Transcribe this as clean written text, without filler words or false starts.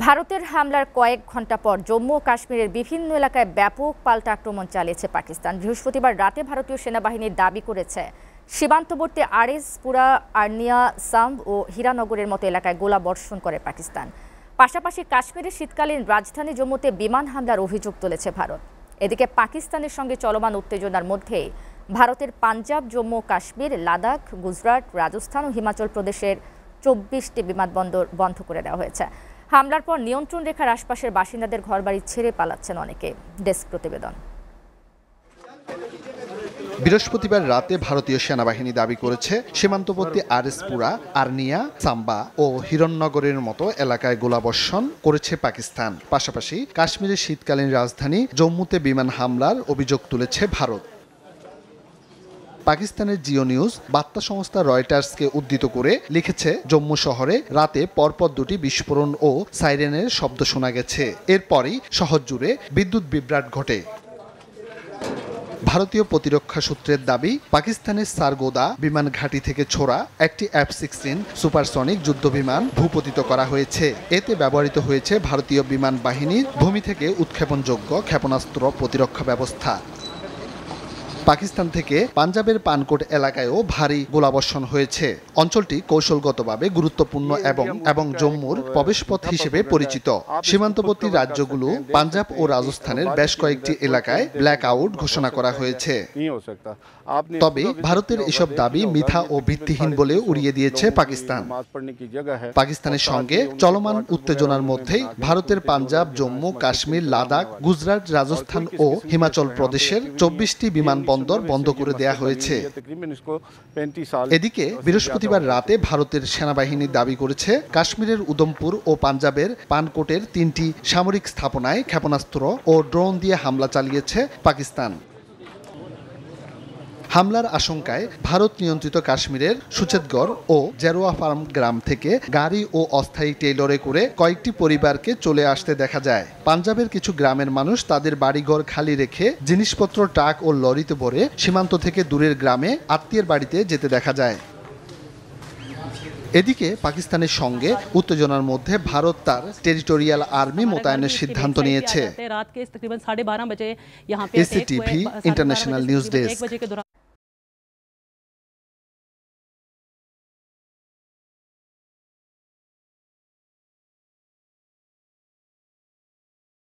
ভারতের হামলার কয়েক ঘণ্টা পর জম্মু ও কাশ্মীরের বিভিন্ন এলাকায় ব্যাপক পাল্টা আক্রমণ চালিয়েছে পাকিস্তান। বৃহস্পতিবার রাতে ভারতীয় সেনাবাহিনী দাবি করেছে সীমান্তবর্তী আরএসপুরা, আর্নিয়া, সাম্ব ও হীরানগরের মতো এলাকায় গোলা বর্ষণ করে পাকিস্তান। পাশাপাশি কাশ্মীরের শীতকালীন রাজধানী জম্মুতে বিমান হামলার অভিযোগ তুলেছে ভারত। এদিকে পাকিস্তানের সঙ্গে চলমান উত্তেজনার মধ্যে ভারতের পাঞ্জাব, জম্মু ও কাশ্মীর, লাদাখ, গুজরাট, রাজস্থান ও হিমাচল প্রদেশের ২৪টি বিমানবন্দর বন্ধ করে দেওয়া হয়েছে। হামলার পর নিয়ন্ত্রণ রেখার আশপাশের বাসিন্দাদের ঘরবাড়ি ছেড়ে পালাচ্ছেন অনেকে। ডেস্ক প্রতিবেদন। বৃহস্পতিবার রাতে ভারতীয় সেনাবাহিনী দাবি করেছে সীমান্তবর্তী আরএসপুরা, আর্নিয়া, সাম্বা ও হিরণনগরের মতো এলাকায় গোলাবর্ষণ করেছে পাকিস্তান। পাশাপাশি কাশ্মীরের শীতকালীন রাজধানী জম্মুতে বিমান হামলার অভিযোগ তুলেছে ভারত। পাকিস্তানের জিও নিউজ বার্তা সংস্থা রয়টার্সকে উদ্ধৃত করে লিখেছে, জম্মু শহরে রাতে পরপর দুটি বিস্ফোরণ ও সাইরেনের শব্দ শোনা গেছে। এরপরই শহর জুড়ে বিদ্যুৎ বিভ্রাট ঘটে। ভারতীয় প্রতিরক্ষা সূত্রের দাবি, পাকিস্তানের সারগোদা বিমান ঘাঁটি থেকে ছোড়া একটি F-16 সুপারসনিক যুদ্ধবিমান ভূপতিত করা হয়েছে। এতে ব্যবহৃত হয়েছে ভারতীয় বিমান বাহিনীর ভূমি থেকে উৎক্ষেপণযোগ্য ক্ষেপণাস্ত্র প্রতিরক্ষা ব্যবস্থা। পাকিস্তান থেকে পাঞ্জাবের পানকোট এলাকায়ও ভারী গোলাবর্ষণ হয়েছে। অঞ্চলটি কৌশলগতভাবে গুরুত্বপূর্ণ এবং জম্মুর প্রবেশপথ হিসেবে পরিচিত। সীমান্তবর্তী রাজ্যগুলো পাঞ্জাব ও রাজস্থানের বেশ কয়েকটি এলাকায় ব্ল্যাক আউট ঘোষণা করা হয়েছে। তবে ভারতের এসব দাবি মিথ্যা ও ভিত্তিহীন বলে উড়িয়ে দিয়েছে পাকিস্তান। পাকিস্তানের সঙ্গে চলমান উত্তেজনার মধ্যেই ভারতের পাঞ্জাব, জম্মু, কাশ্মীর, লাদাখ, গুজরাট, রাজস্থান ও হিমাচল প্রদেশের ২৪টি বিমানবন্দর বন্ধ করে দেয়া হয়েছে। এদিকে বৃহস্পতিবার রাতে ভারতের সেনাবাহিনী দাবি করেছে কাশ্মীরের উধমপুর ও পাঞ্জাবের পানকোটের ৩টি সামরিক স্থাপনায় ক্ষেপণাস্ত্র ও ড্রোন দিয়ে হামলা চালিয়েছে পাকিস্তান। হামলার আশঙ্কায় ভারত নিয়ন্ত্রিত কাশ্মীরের সুচেতগড় ও জেরোয়া ফার্ম গ্রাম থেকে গাড়ি ও অস্থায়ী টেইলরে করে কয়েকটি পরিবারকে চলে আসতে দেখা যায়। পাঞ্জাবের কিছু গ্রামের মানুষ তাদের বাড়িঘর খালি রেখে জিনিসপত্র ট্রাক ও লরিতে ভরে সীমান্ত থেকে দূরের গ্রামে আত্মীয়ের বাড়িতে যেতে দেখা যায়। এদিকে পাকিস্তানের সঙ্গে উত্তেজনার মধ্যে ভারত তার টেরিটোরিয়াল আর্মি মোতায়েনের সিদ্ধান্ত নিয়েছে। এসিটিভি ইন্টারন্যাশনাল নিউজ ডেস্ক।